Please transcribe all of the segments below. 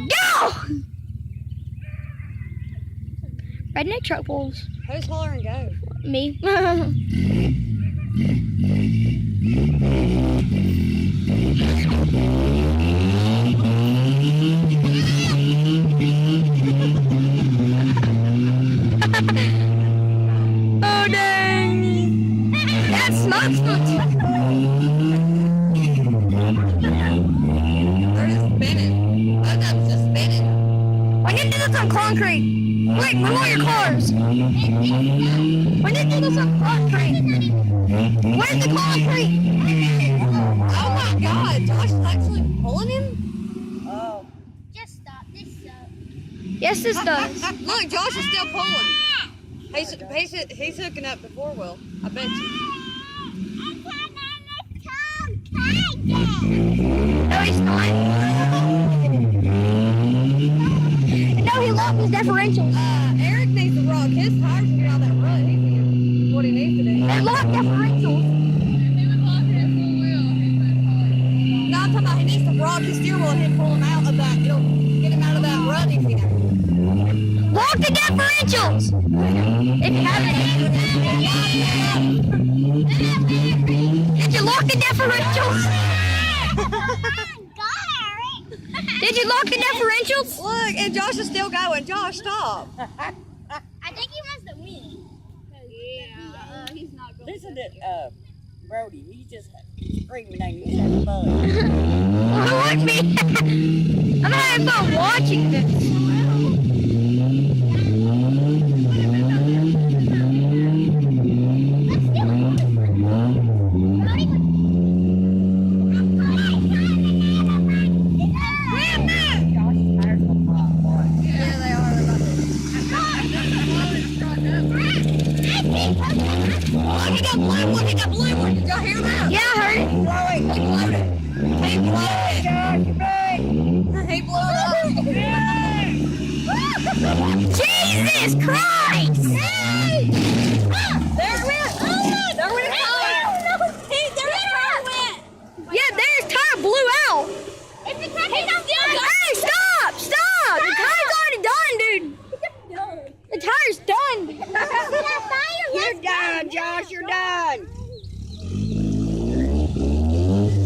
Go! Redneck truck pulls. Who's hollering go? Me. Oh dang! That's smoke. They're just spinning. Both of them just spinning. We need to do this on concrete. Wait, move all your cars. We need to do this on concrete. Where's the concrete? Oh my God! Josh is actually pulling him. Oh. Just stop. This sucks. Yes, this does. Look, Josh is still pulling. He's hooking up the 4-wheel. I bet you. No, he's not. No, he locked his differentials. Eric needs to rock his tires and get out that rut. He's doing what he needs to do. They locked differentials. No, I'm talking about he needs to rock his steering wheel and he'll pull him out of that. It'll get him out of that rut he's in. Lock the differentials. If you haven't. Did you lock the differentials? Did you lock the differentials? Look, and Josh is still going. Josh, stop. I think he wants to win. Yeah, he's not going. Listen to Brody. He's just screaming at you. He's having fun. Watch me. I'm having fun watching this. He got blue one. He got blue one. Did y'all hear that? Yeah, I heard it. He blew it. He blew it. He blew it up. Jesus Christ! There it went. There went his tire. There his tire went. Yeah, there's tire blew out. Hey, stop! Stop! The tire's already done, dude. The tire's done. You're done, Josh. You're done.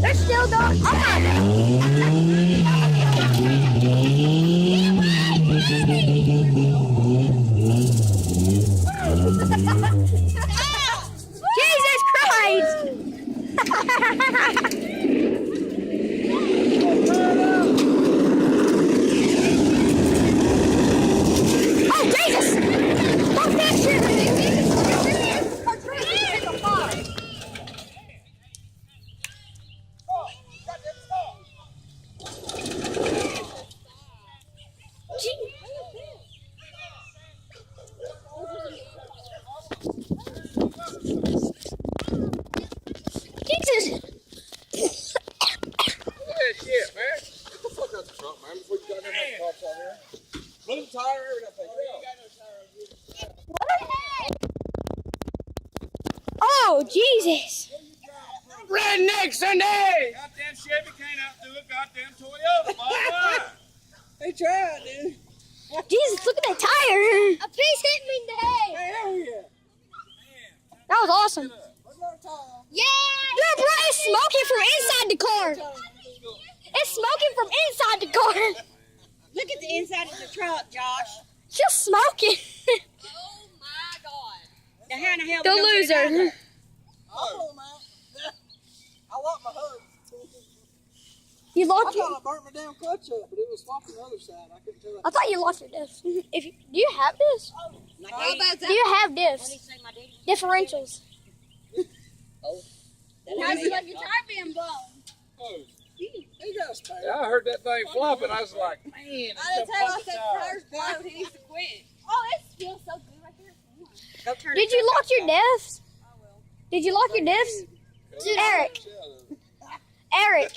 They're still done. Jesus Christ! Oh, Jesus! Fuck that shit! Jesus! Shit, man. Get the fuck out the trunk, man, before you got that cops out here. Blue tire, everything. Oh, Jesus! Redneck Sunday! Goddamn Chevy can't outdo a goddamn Toyota, mama. They tried, dude. Jesus, look at that tire! A piece hit me in the head. Hey, hell yeah. That was awesome. What's our tire? Yeah. Dude, bro, it's smoking from inside the car. It's smoking from inside the car. Look at the inside of the truck, Josh. Just smoking. Oh my God. Now, how in the hell The we gonna get it out loser. there? I'll pull them out. I locked my hose. You I locked your... thought I burnt my damn clutch up, but it was swapping the other side. I couldn't tell. I thought you lost your diffs. If you, do you have diffs? How about Do you have What did diffs? he say, my daddy? Differentials. How's it like your tire being blown? Oh, He got a spare. yeah, I heard that thing flopping. I was like, man, I didn't it's tell a I said tire's blown. He needs to quit. Oh, it feels so good right there. Go turn Did the you truck lock your upside. diffs? Did you lock your diffs? Eric. Eric.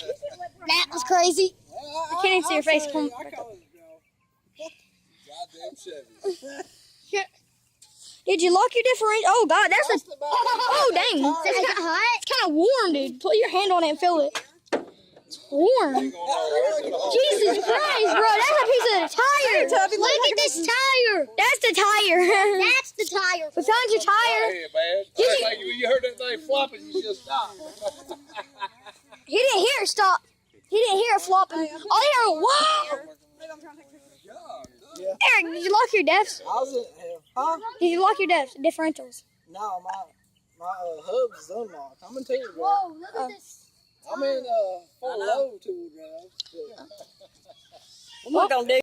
That was crazy. I can't even see your face. Come I back call it a girl. Goddamn Chevy. Did you lock your differential? Oh, God, that's a... Oh, dang. Is it hot? It's kind of warm, dude. Put your hand on it and feel it. Torn. Jesus Christ, bro, that's a piece of the tire. Look at this tire. That's the tire. That's the tire. We found your tire. Hey, man. It's like you heard that thing flopping, you just stopped. He didn't hear it stop. He didn't hear it flopping. All he heard was, whoa! Eric, did you lock your defs? I was in here. Huh? Did you lock your differentials? No, my hubs is unlocked. I'm gonna tell you, bro. Whoa, look at this. I'm in full load two drive. What we gonna do?